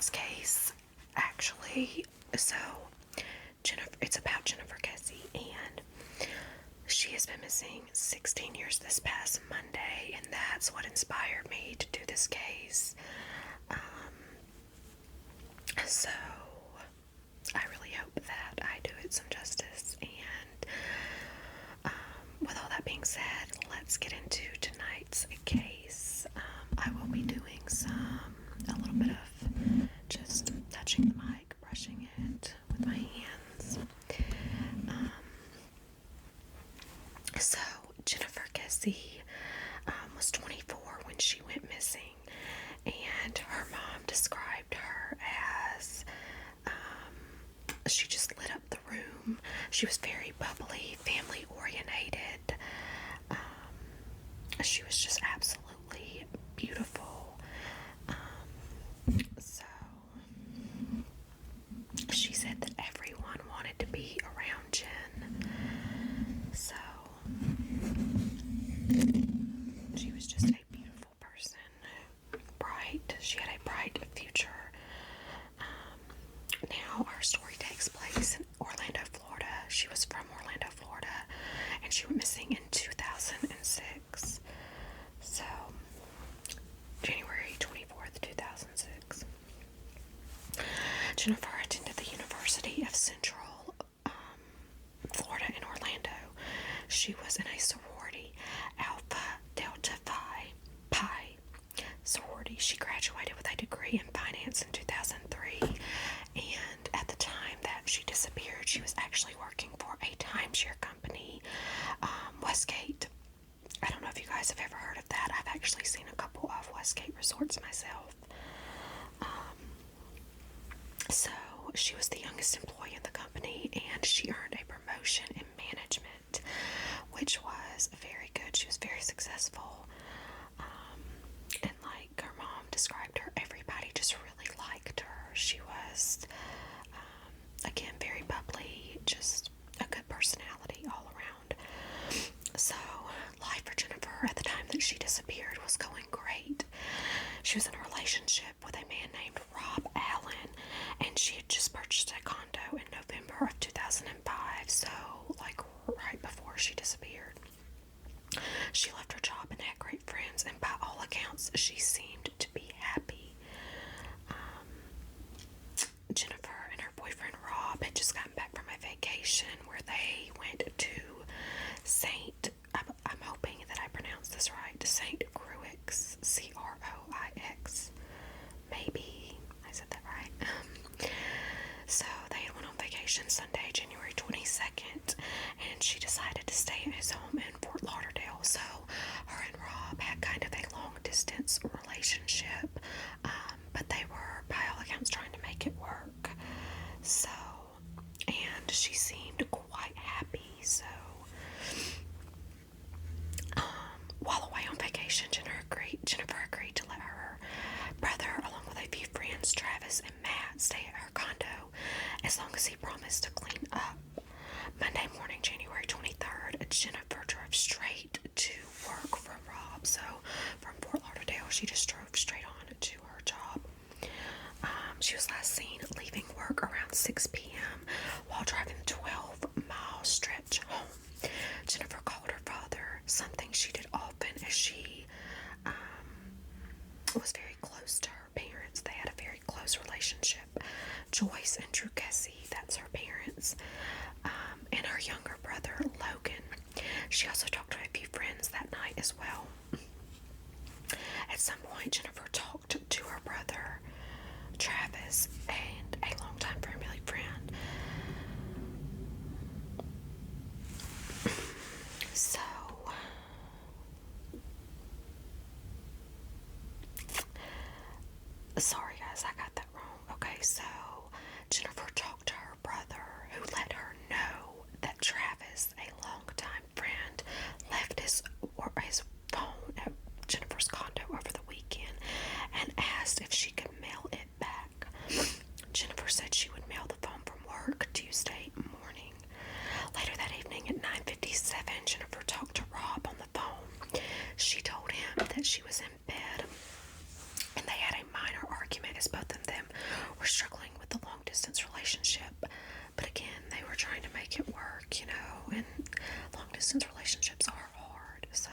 this case, actually. So, it's about Jennifer Keese, and she has been missing 16 years this past Monday, and that's what inspired me to do this case. So, I really hope that I do it some justice, and with all that being said, let's get into tonight's case. I will be doing a little bit of just touching the mic, brushing it with my hands. So, Jennifer Keese was 24 when she went missing, and her mom described her as she just lit up the room. She was very bubbly, family oriented. She was just absolutely beautiful. So she said that everyone wanted to be around Jen. So she was just a beautiful person. Bright. She had a bright future. Now our story takes place in Orlando, Florida. She was from Orlando, Florida, and she went missing in 2006. So, January 24th, 2006. Jennifer attended the University of Central Florida in Orlando. She was in a sorority, Alpha Delta Phi sorority. She graduated with a degree in finance in 2003, and at the time that she disappeared, she was actually working for a timeshare company, Westgate. I don't know if you guys have ever heard of that. I've actually seen a couple of Westgate resorts myself. So she was the youngest employee in the company, and she earned a promotion in management, which was very good. She was very successful. And like her mom described her, everybody just really liked her. She was, again, very bubbly, just a good personality all around. So life for Jennifer at the time that she disappeared was going great. She was in a relationship with a man named Rob Allen, and she had just purchased a condo in November of 2005, so like right before she disappeared. She left her job and had great friends, and by all accounts, she seemed to be happy. Jennifer and her boyfriend Rob had just gotten back from a vacation where they went to I'm hoping that I pronounced this right, St. Croix, Croix. Maybe I said that right. So they went on vacation Sunday, January 22nd, and she decided to stay at his home in Fort Lauderdale. So her and Rob had kind of a long distance relationship, but they were, by all accounts, trying to make it work. So, and she seemed quite happy. So, while away on vacation, Jennifer agreed to let her brother, along with a few friends, Travis and Matt, stay at her condo as long as he promised to clean up. Monday morning, January 23rd, Jennifer drove straight to work from Rob. So from Fort Lauderdale, she just drove straight on to her job. She was last seen leaving work around 6 p.m. while driving the 12-mile stretch home. Jennifer called her father, something she did often as she was very close to her parents. They had a very close relationship. Joyce and Drew Kesse, that's her parents, and her younger brother, Logan. She also talked to a few friends that night as well. At some point, Jennifer talked to her brother, Travis, and a longtime family friend. So, sorry guys, I got that wrong. Okay, so Jennifer talked to her brother, who let her know that Travis, a longtime friend, left his phone at Jennifer's condo over the weekend and asked if she could mail it back. Jennifer said she would mail the phone from work Tuesday morning. Later that evening at 9:57, Jennifer talked to Rob on the phone. She told him that she was in bed and they had a minor argument as both of them were struggling with the long distance relationship, but again, they were trying to make it work, you know, and long distance relationships are hard. So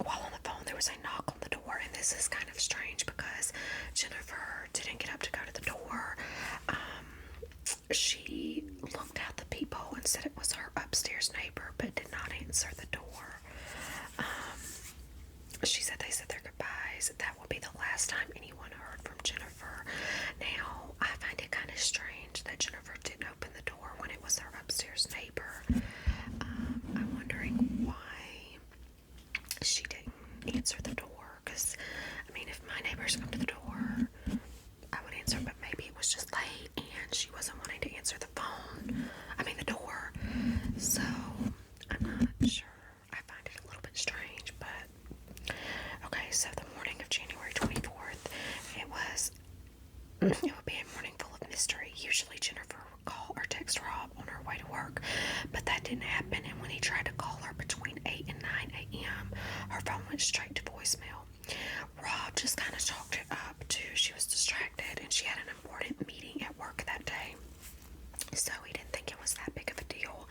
while on the phone, there was a knock on the door, and this is kind of strange because Jennifer didn't get up to go to the door. She looked out the peephole and said it was her upstairs neighbor, but did not answer the door. She said they said their goodbyes. That will be the last time anyone heard from Jennifer. Now, I find it kind of strange that Jennifer didn't open the door when it was her upstairs neighbor. I'm wondering why she didn't answer the door, because, I mean, if my neighbors come to the door, I would answer, but maybe it was just late and she wasn't wanting to answer the the door. So, I'm not sure. I find it a little bit strange, but okay, so the morning of January 24th, it would be a morning full of mystery. Usually Jennifer would call or text Rob on her way to work, but that didn't happen, and when he tried to call her between 8 and 9 a.m., her phone went straight to voicemail. Rob just kind of chalked it up to she was distracted and she had an important meeting at work that day. So he didn't think it was that big of a deal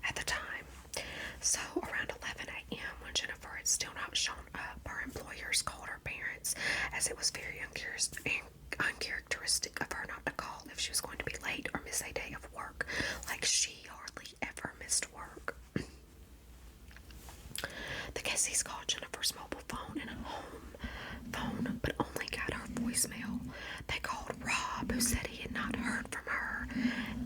at the time. So around 11 a.m., when Jennifer had still not shown up, her employers called her parents, as it was very uncharacteristic of her not to call if she was going to be late or miss a day of work. Like, she hardly ever missed work. The Kesses called Jennifer's mobile phone and home phone, but only got her voicemail. They called Rob, who said he had not heard from her,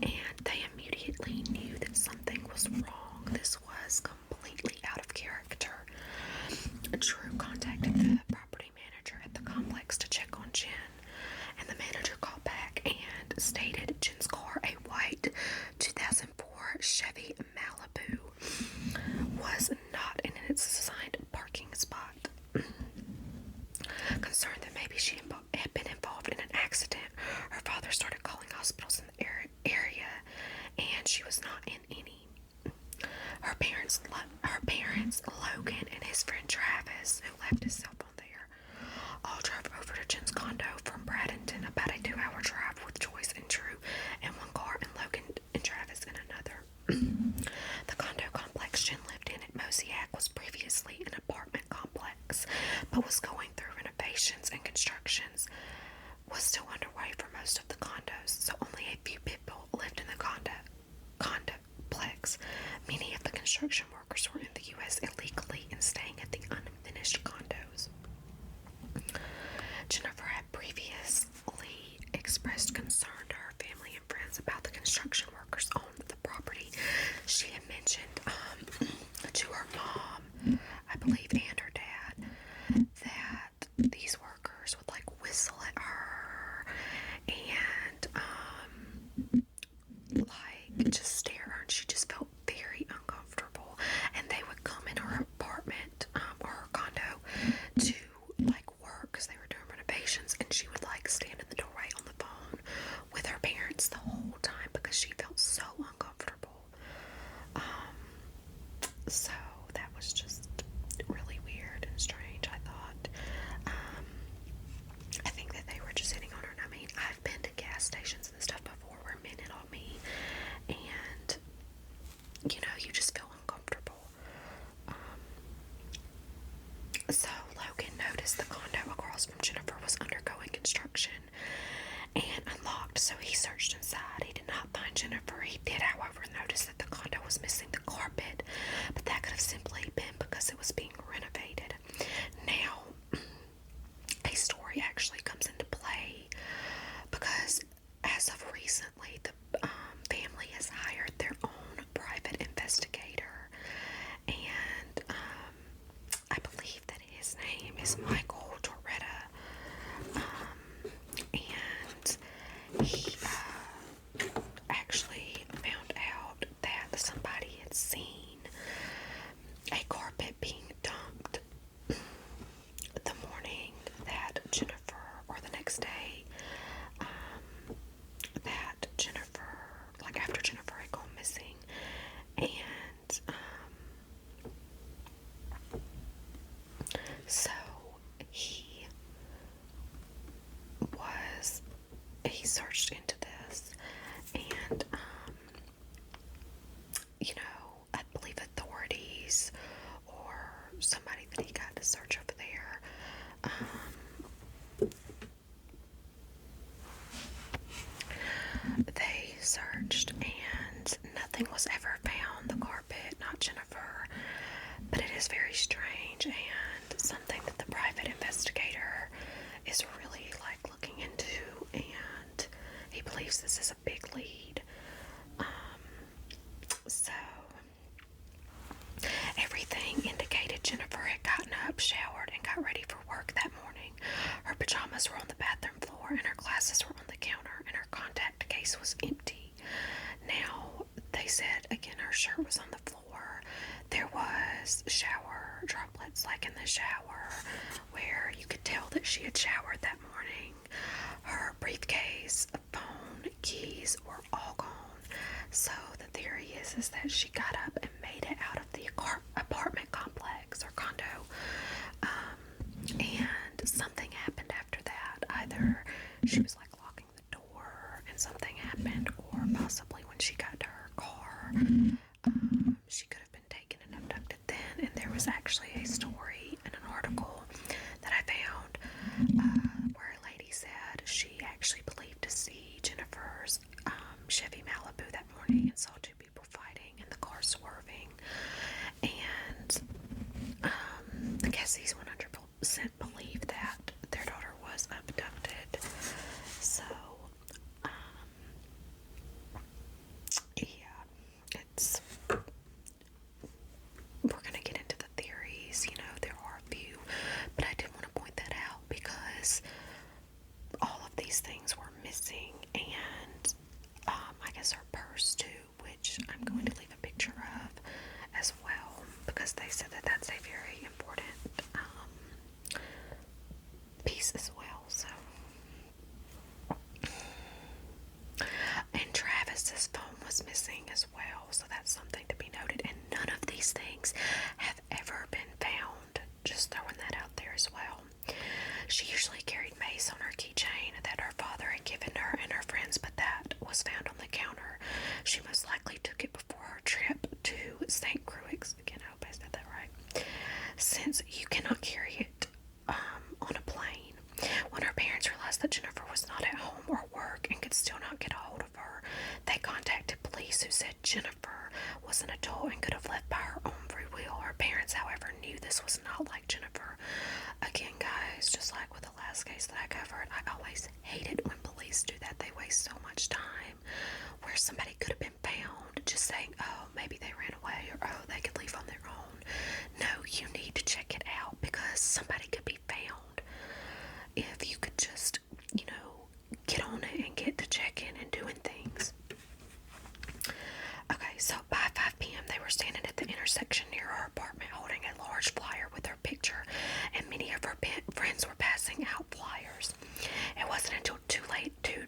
and they immediately knew that something was wrong. This was completely out of character. Drew contacted the property manager at the complex to check on Jen, and the manager called back and stated Jen's car, a white 2004 Chevy Malibu, was not in its assigned parking spot. Concerned that maybe she had been involved in an accident, her father started calling hospitals in the area, and she was not in any. Her parents, Logan and his friend Travis, who left his cell phone there, all drove over to Jen's condo from Bradenton, about a 2-hour drive, with Joyce and Drew in one car and Logan and Travis in another. The condo complex Jen lived in at Mosaic was previously an apartment complex, but was going through renovations, and constructions was still underway for most of the condos, so only a few people lived in the complex. Many of the construction workers were in the U.S. illegally and staying at the unfinished condos. Jennifer had previously expressed concern to her family and friends about the construction workers on the property. She had mentioned to her mom, I believe, and her dad, that these workers would like whistle at her and like just stare at her, and she just felt very uncomfortable. And they would come in her apartment or her condo to like work because they were doing renovations, and she would like stand in the doorway on the phone with her parents the whole time because she felt so uncomfortable. So that was just really weird and strange, I thought. I think that they were just hitting on her. I mean, I've been to gas stations and stuff before where men hit on me, and you know, you just feel uncomfortable. So Logan noticed the condo across from Jennifer was undergoing construction and unlocked, so he searched inside. He did not find Jennifer. He did, however, notice that the condo was missing the carpet, but that could have simply been because it was being renovated. Now, a story actually comes into play because as of recently, the family has hired their own private investigator, and I believe that his name is Michael They searched and nothing was ever found. The carpet, not Jennifer. But it is very strange and something that the private investigator is really looking into, and he believes this is a big lead. So everything indicated Jennifer had gotten up, showered, and got ready for work that morning. Her pajamas were on the bathroom floor, and her glasses were on the counter, and her contact case was empty. Now, they said, again, her shirt was on the floor. There was shower droplets, in the shower, where you could tell that she had showered that morning. Her briefcase, phone, keys were all gone. So the theory is that she got up and made it out of the apartment complex or condo. And something happened after that. Either she was locking the door and something happened, or possibly when she got to her car, she could have been taken and abducted then. And there was actually a story in an article that I found where a lady said she actually believed to see Jennifer's Chevy Malibu that morning and saw two people fighting and the car swerving. And the Kesses 100% believe that their daughter was abducted. So, yeah, we're going to get into the theories. There are a few, but I did want to point that out because all of these things were missing, and I guess her purse too, which I'm going to leave a picture of as well, because they said that that's a very important piece as well. So, and Travis's phone was missing as well, so that's something to be noted. And none of these things have ever been found. Just throwing that out there as well. She usually carried mace on her keychain that her father had given her and her friends, but that was found on the counter. She most likely took it before her trip to St. Croix. Again, I hope I said that right. Since you cannot carry it on a plane. When her parents realized that Jennifer was not at home or work and could still not get a hold of her, they contacted police, who said Jennifer was an adult and could have left by her own free will. Her parents, however, knew this was not like Jennifer. Again, guys, just like with the last case that I covered, I always hate it when police do that. They waste so much time where somebody could have been found just saying, oh, maybe they ran away, or oh, they could leave on their own. No, you need to check it out, because somebody could be found. If you could just, get on it and get to checking and doing things. Okay, so by 5 p.m. they were standing at the intersection near her apartment holding a large flyer with her picture, and many of her friends were passing out flyers. It wasn't until 2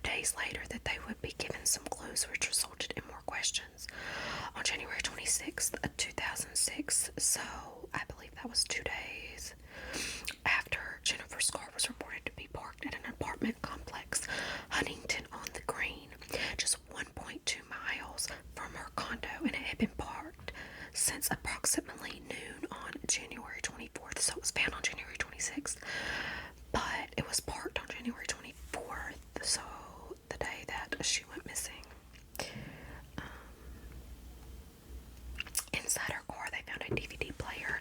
days later that they would be given some clues, which resulted in more questions. On January 26th, 2006, so I believe that was 2 days after Jennifer's car was reported to be parked at an apartment complex, Huntington on the Green, just 1.2 miles from her condo, and it had been parked since approximately noon on January 24th. So it was found on January 26th, but it was parked on January 24th, so the day that she went missing. Inside her car, they found a DVD player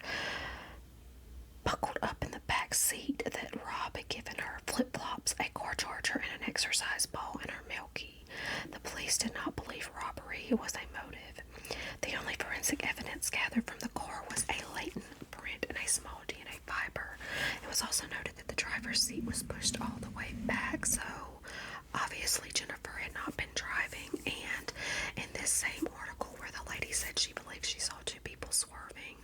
buckled up in the back seat that Rob had given her, flip-flops, a car charger, and an exercise ball, and her mail key. The police did not believe robbery was a motive. The only forensic evidence gathered from the car was a latent print and a small DNA fiber. It was also noted that the driver's seat was pushed all the way back, so obviously Jennifer had not been driving. And in this same article where the lady said she believed she saw two people swerving,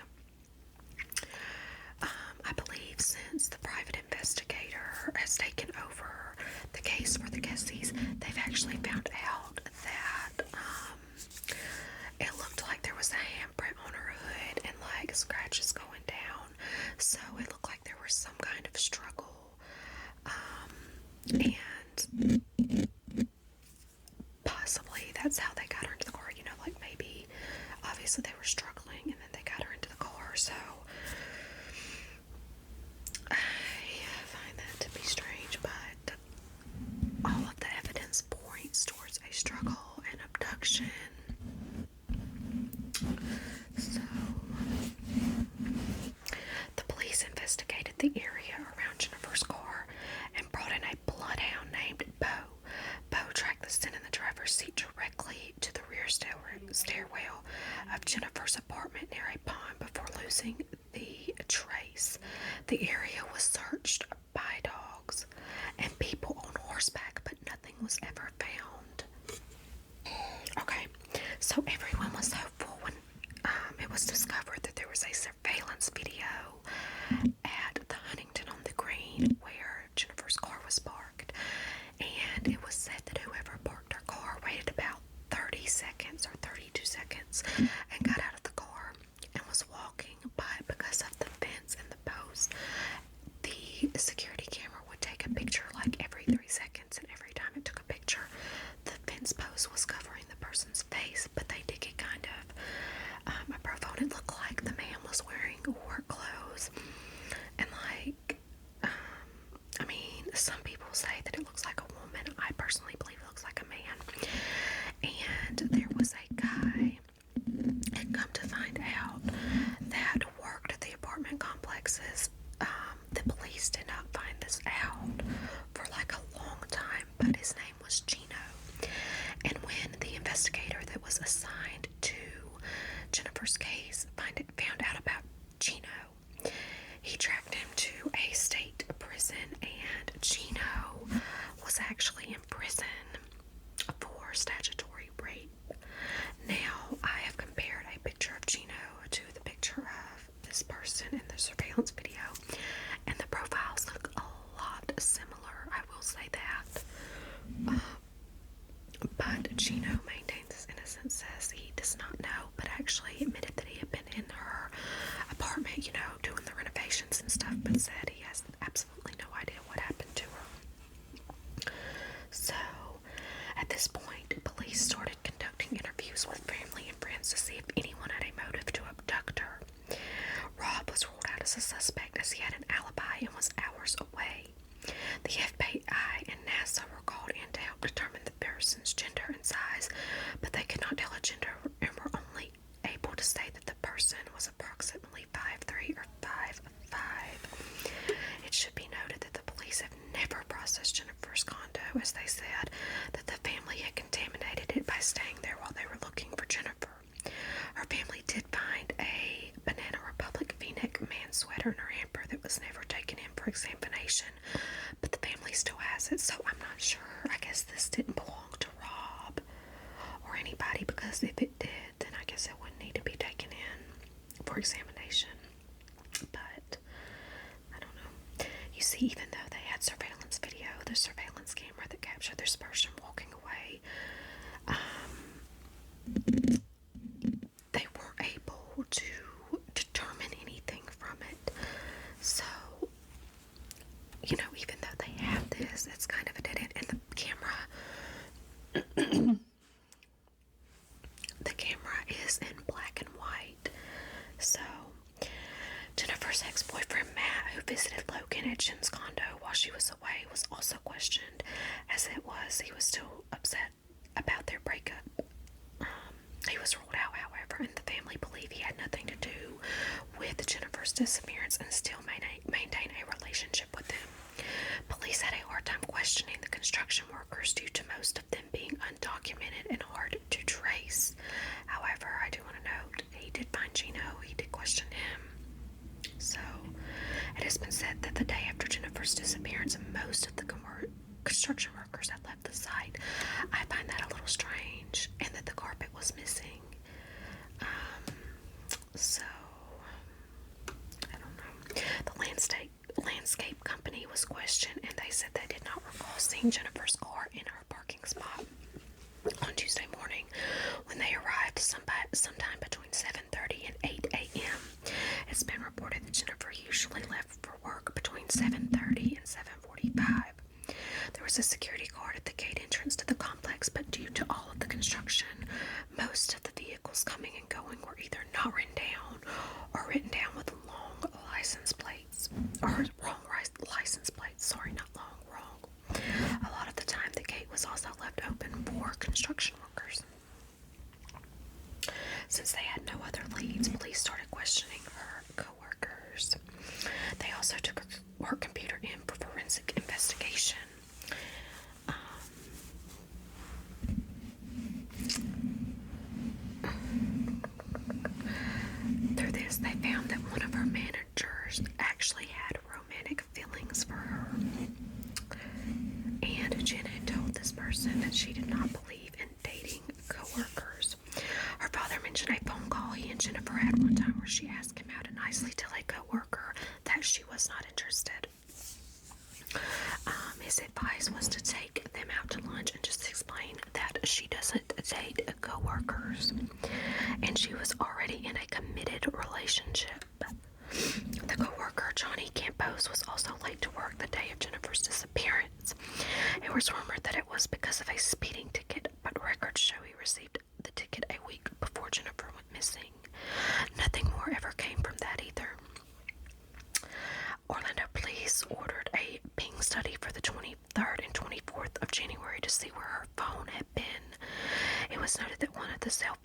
I believe since the private investigator has taken over the case for the Kesses, they've actually found out that it looked like there was a handprint on her hood and scratches going down. So it looked like there was some kind of struggle. And possibly that's how they got her into the car. Maybe obviously they were struggling and then they got her into the car. So I have car and brought in a bloodhound named Bo. Bo tracked the scent in the driver's seat directly to the rear stairwell of Jennifer's apartment near a pond before losing the trace. The area was searched by dogs and people on horseback, but nothing was ever found. Okay, so everyone was hopeful when it was discovered that there was a surveillance video at the Huntington on the Green where Jennifer's car was parked, and it was said that whoever parked her car waited about 30 seconds or 32 seconds and got out of the car and was walking by because of the fence and the post. The security camera would take a picture like every 3 seconds, and every time it took a picture, the fence post was covering the person's face, but they did get kind of a profile. It looked like the man was wearing work clothes, and like, I mean, some people say that it looks like a woman. I personally believe it looks like a man. And there was a guy, had come to find out, that worked at the apartment complexes. The police did not find this out for like a long time, but his name was Gino. And when the investigator that was assigned to Jennifer's case found out about Gino, he tracked him to a state prison, and Gino was actually in prison for statutory rape. Now, I have compared a picture of Gino to the picture of this person in the surveillance video, and the profiles look a lot similar, I will say that. But Gino maintains his innocence, says he does not know, but actually admitted that he had been in her apartment, doing the renovations and stuff, but said he has absolutely no idea what happened to her. So, at this point, police started conducting interviews with family and friends to see if anyone had a motive to abduct her. Rob was ruled out as a suspect as he had an alibi and was hours away. The FBI and NASA were called in to help determine the person's gender and size, but they could not tell a gender and were only able to say that the person was approximately 5'3" or 5'5". It should be noted that the police have never processed Jennifer's condo, as they said that the family had contaminated it by staying there while they were looking for Jennifer. Her family did find a Banana Republic V-neck man sweater in her hamper that was never taken in for examination, but the family still has it, so I'm not sure. I guess this didn't belong to Rob or anybody, because if it did, then I guess it wouldn't need to be taken in for examination. But I don't know. You see, even though they had surveillance video, the surveillance camera that captured this person walking away, they weren't able to determine anything from it. So, even though they have this, it's kind of a dead end. And the camera is in black and white. So, Jennifer's ex-boyfriend Matt, who visited Logan at Jen's condo while she was away, was also questioned, as he was still upset about their breakup. He was ruled out, however, and the family believe he had nothing to do with Jennifer's disappearance and still maintain a relationship with them. Police had a hard time questioning the construction workers due to most of them being undocumented and hard to trace. However, I do want to note, he did find Gino, he did question him. So, it has been said that the day after Jennifer's disappearance, most of the construction workers had left the site. I find that a little strange, and that the carpet was missing. So, I don't know. The landscape company was questioned, and they said they did not recall seeing Jennifer's car in her parking spot on Tuesday morning when they arrived sometime between 7:30 and 8 a.m. It's been reported that Jennifer usually left for work between 7:30 and 7:45. There was a security guard at the gate entrance to the complex, but due to all of the construction, most of the vehicles coming and going were either not written down or written down with wrong license plates. A lot of the time, the gate was also left open for construction workers. Since they had no other leads, police started questioning her co-workers. They also took her computer in for forensic that she did not believe in dating coworkers. Her father mentioned a phone call he and Jennifer had one time where she asked him how to nicely tell a coworker that she was not interested. His advice was to take them out to lunch and just explain that she doesn't date coworkers, and she was already in a committed relationship. The coworker, Johnny Campos, was also late to work the day of Jennifer's disappearance. It was rumored that it was because of a speeding ticket, but records show he received the ticket a week before Jennifer went missing. Nothing more ever came from that either. Orlando police ordered a ping study for the 23rd and 24th of January to see where her phone had been. It was noted that one of the cell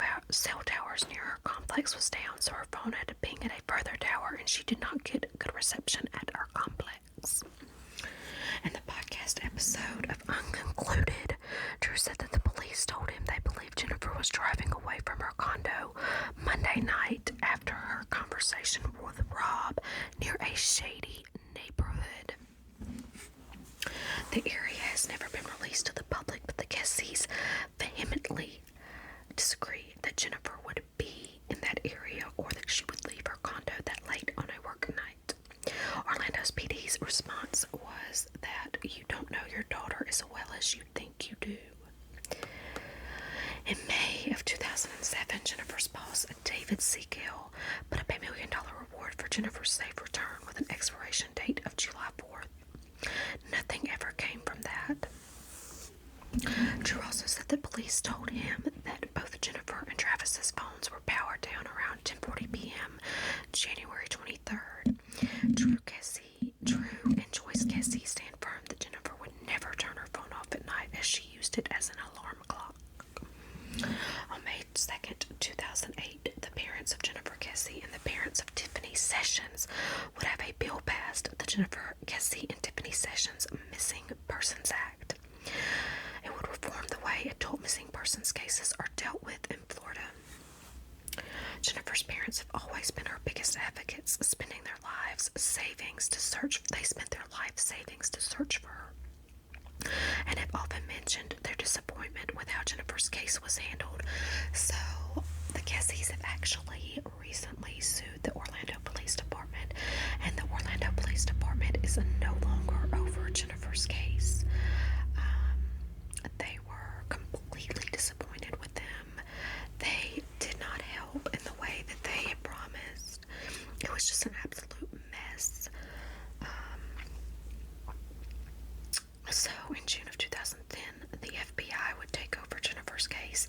towers near her complex was down, so her phone had to ping at a further tower, and she did not get good reception at our complex. In the podcast episode of Unconcluded, Drew said that the police told him they believed Jennifer was driving away from her condo Monday night after her conversation with Rob near a shady neighborhood. The area has never been released to the public, but the Kesses vehemently disagree that Jennifer would be in that area or that she would leave her condo that late on a work night. Orlando's PD's response was that you don't know your daughter as well as you think you do. In May of 2007, Jennifer's boss, David Seagill, put up $1 million reward for Jennifer's safe return with an expiration date of July 4th. Nothing ever came from that. Drew also said that police told him that both Jennifer and Travis's phones were powered down around 10:40 p.m. January 23rd. Drew and Joyce Kesse stand firm that Jennifer would never turn her phone off at night, as she used it as an alarm clock. On May 2nd, 2008, the parents of Jennifer Keese and the parents of Tiffany Sessions would have a bill passed, the Jennifer Keese and Tiffany Sessions Missing Persons Act. It would reform the way adult missing persons cases are dealt with in Florida. Jennifer's parents have always been her biggest advocates, spending their lives savings to search. They spent their life savings to search for her, and have often mentioned their disappointment with how Jennifer's case was handled. So the Kesses have actually recently sued the Orlando Police Department, and the Orlando Police Department is no longer over Jennifer's case. They were completely disappointed with them. They did not help in the way that they had promised. It was just an absolute mess. So in June of 2010, the FBI would take over Jennifer's case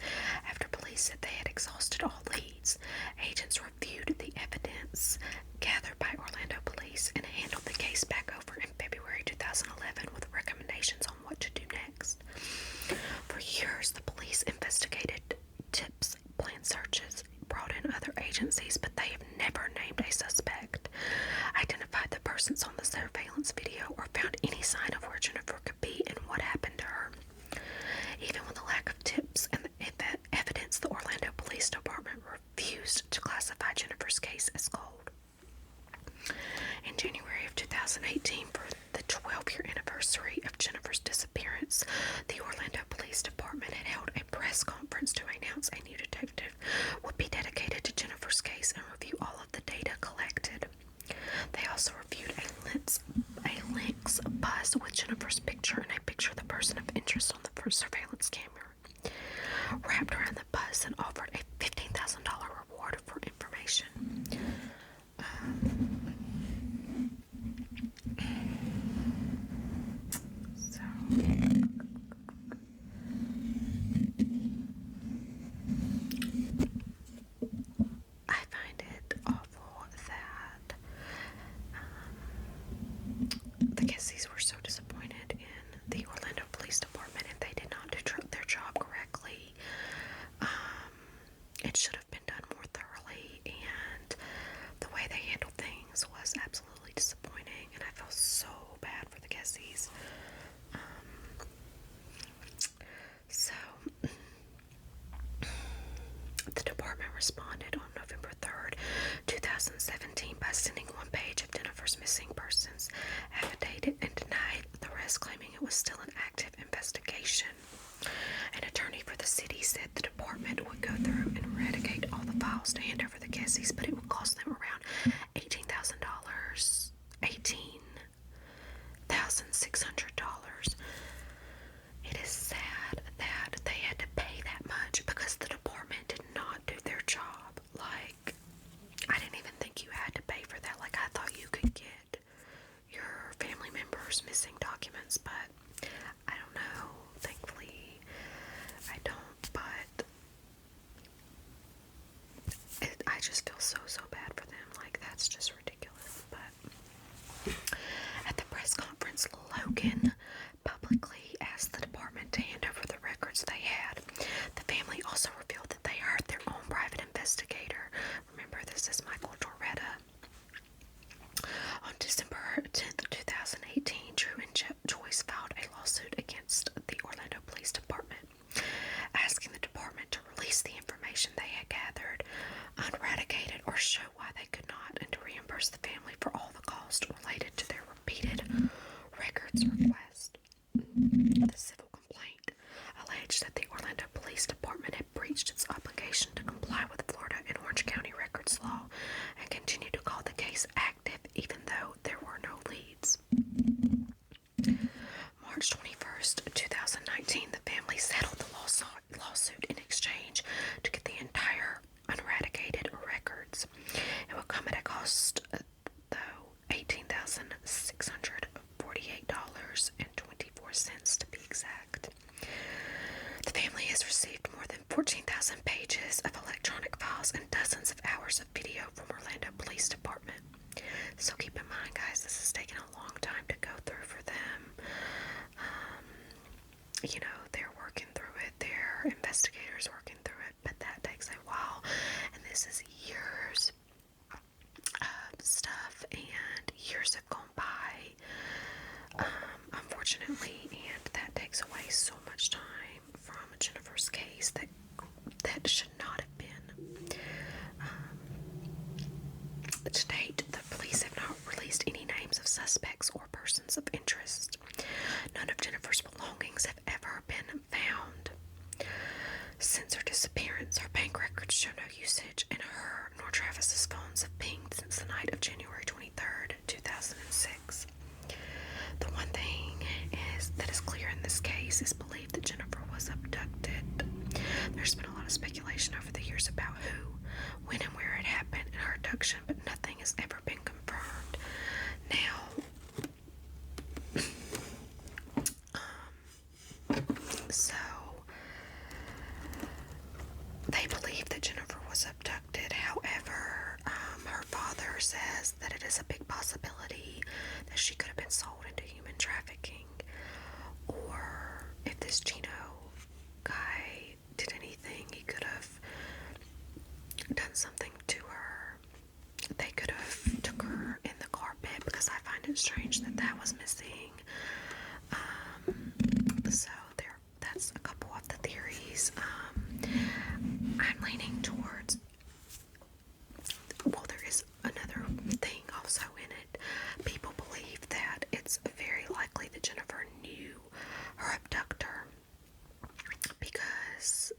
after police said they had exhausted all leads. Agents reviewed the evidence gathered by Orlando police and handed the case back over in February 2011 with recommendations on what to do next. For years, the police investigated tips, planned searches, brought in other agencies, but they have never named a suspect, identified the persons on the surveillance video, or found any sign of where Jennifer could be and what happened to her. Even with the lack of tips and the evidence, the Orlando Police Department refused to classify Jennifer's case as cold. In January of 2018, for the 12-year anniversary of Jennifer's disappearance, the Orlando Police Department had held a press conference to announce a new detective would be dedicated to Jennifer's case and review all of the data collected. They also reviewed a Lynx bus with Jennifer's picture and a picture of the person of interest on the surveillance camera, wrapped around the bus, and offered a $15,000 reward for information. I find it awful that the Kesses were so disappointed in the Orlando Police Department and they did not do their job correctly. It should have been done more thoroughly, and the way they handled things was absolutely disappointing, and I feel so bad for the Kesses. So the department responded on November 3rd, 2017 by sending one page of Jennifer's missing persons affidavit and denied the rest, claiming it was still an active investigation. department would go through and eradicate all the files to hand over the kesses, but it would cost them around $18,000. $18,600. It is sad that they had to pay that much because the department did not do their job. Like, I didn't even think you had to pay for that. Like, I thought you could get your family members' missing documents, but I don't know. Thankfully, I don't, but I just feel so bad for them. Like, that's just ridiculous. But at the press conference, Logan publicly asked the department to hand over the records they had. The family also revealed that they hired their own private investigator. Remember, this is Michael Doretta. On December 10th, 2018, Drew and Joyce filed a lawsuit against the Orlando Police Department, asking the department to release the information they had gathered, uneradicate or show why they could not, and to reimburse the family for all the costs related to their repeated records request. The civil complaint alleged that the Orlando Police Department had breached its obligation to comply with Florida and Orange County records law and continued to call the case active even though there were no leads. March 21st, 2019, the family settled the lawsuit in exchange to get the entire uneradicated records. It would come at a cost, though, $18,648.24 to be exact. The family has received more than 14,000 pages of electronic files and dozens of hours of video from Orlando Police Department. So keep in mind, guys, this has taken a long time to go through for them. You know, they're working through it. They're investigators working through it, but that takes a while. And this is years of stuff, and years have gone by, unfortunately, and that takes away so much time from Jennifer's case that should not have been. To date, the police have not released any names of suspects or persons of interest. None of Jennifer's belongings have ever been found. Since her disappearance, her bank records show no usage, and her nor Travis's phones have pinged since the night of January 23rd, 2006. The one thing that is clear in this case is belief that Jennifer was abducted. There's been a lot of speculation over the years about who, when, and where it happened in her abduction, but nothing has ever been confirmed. Now, so they believe that Jennifer was abducted. However, her father says that it is a big possibility that she could have been sold into human trafficking, or if this Gino guy did anything, he could have done something to her. They could have took her in the carpet, because I find it strange that that was missing. So that's a couple of the theories. I'm leaning towards, well, there is another thing also in it. People believe that it's very likely that Jennifer knew her abductor, because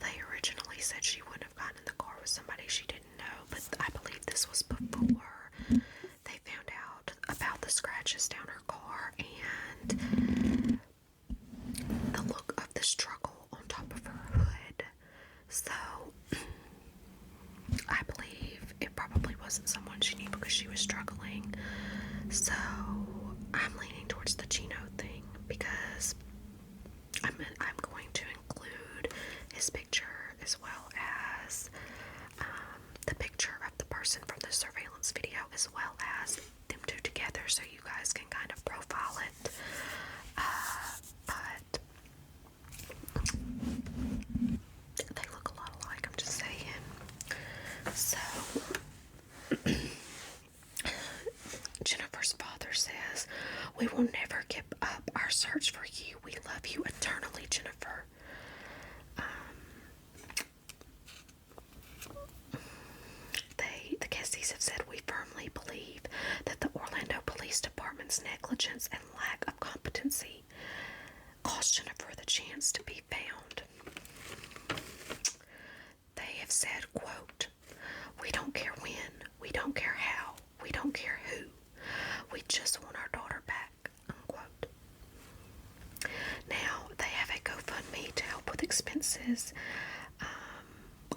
they originally said she wouldn't have gotten in the car with somebody she didn't know, but I believe this was before they found out about the scratches down her car and the look of the struggle on top of her hood. So I believe it probably wasn't someone she knew because she was struggling. So I'm leaning towards the Gino thing, because I'm going to include his picture as well as the picture of the person from the surveillance video, as well as them two together, so you guys can kind of profile it. But they look a lot alike, I'm just saying. So Jennifer's father says, "We will never give up our search for you. We love you eternally, Jennifer." The Kesses have said, "We firmly believe that the Orlando Police Department's negligence and lack of competency cost Jennifer the chance to be found. They have said, quote, "We don't care when, we don't care how, we don't care who. We just want our daughter back," unquote. Now, they have a GoFundMe to help with expenses.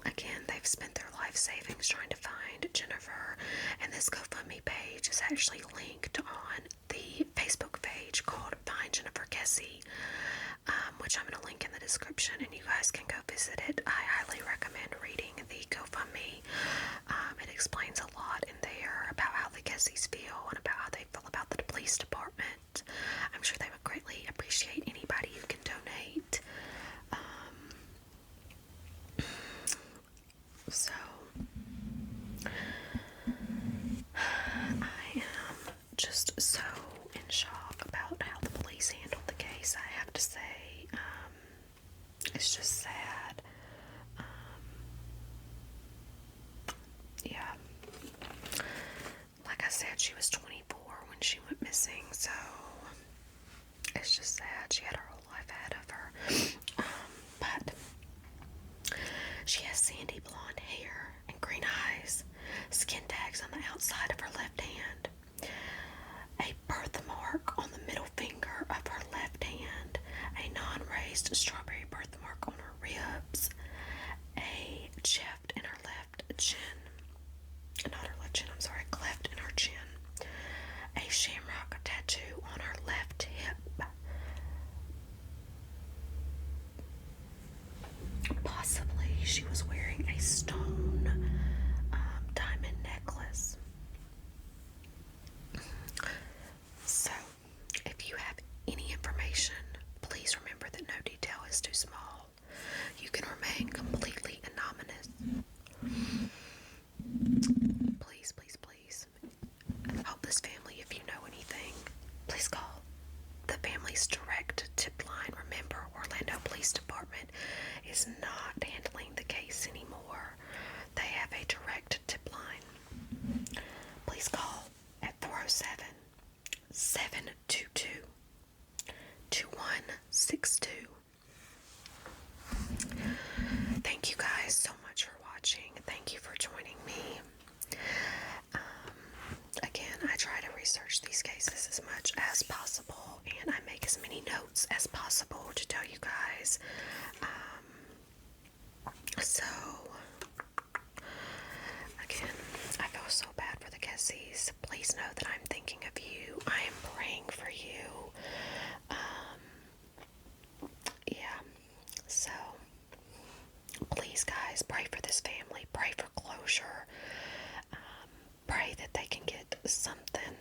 Again, they've spent their life savings trying to find Jennifer, and this GoFundMe page is actually linked on the Facebook page called Find Jennifer Keesse, which I'm going to link in the description, and you guys can go visit it. I highly recommend reading the GoFundMe. It explains a lot in there about how the Kesses feel and about how they feel about the police department. I'm sure they would greatly appreciate anybody who can donate. So, I am just so in shock about how the police handled the case, I have to say. It's just sad. Yeah. Like I said, she was 24 when she went missing, so it's just sad. She had her whole life ahead of her. But she has sandy blonde hair and green eyes, skin tags on the outside of her left hand, a birthmark on the middle finger of her left hand, a non-raised strawberry birthmark on her ribs, a cleft in her left chin, not her left chin, I'm sorry, cleft in her chin, a shamrock tattoo on her left hip. Possibly she was wearing a stone diamond necklace. So, if you have any information, please remember that no detail is too small. You can remain completely anonymous. Please, please, please help this family. If you know anything, please call the family's direct tip line. Remember, Orlando Police Department is not handling the case anymore. They have a direct tip line. Please call at 407-722-2162. Thank you guys so much for watching. Thank you for joining me. Again, I try to research these cases as much as possible, and I make as many notes as possible to tell you guys. So, again, I feel so bad for the Kesses. Please know that I'm thinking of you. I am praying for you. Yeah, so please, guys, pray for this family. Pray for closure. Pray that they can get something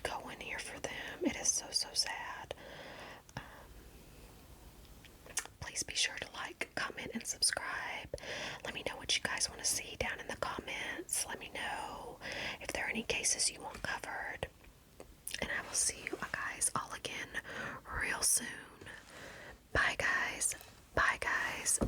going here for them. It is so, so sad. Please be sure to like, comment, and subscribe. Let me know what you guys want to see down in the comments. Let me know if there are any cases you want covered. And I will see you guys all again real soon. Bye, guys. Bye, guys.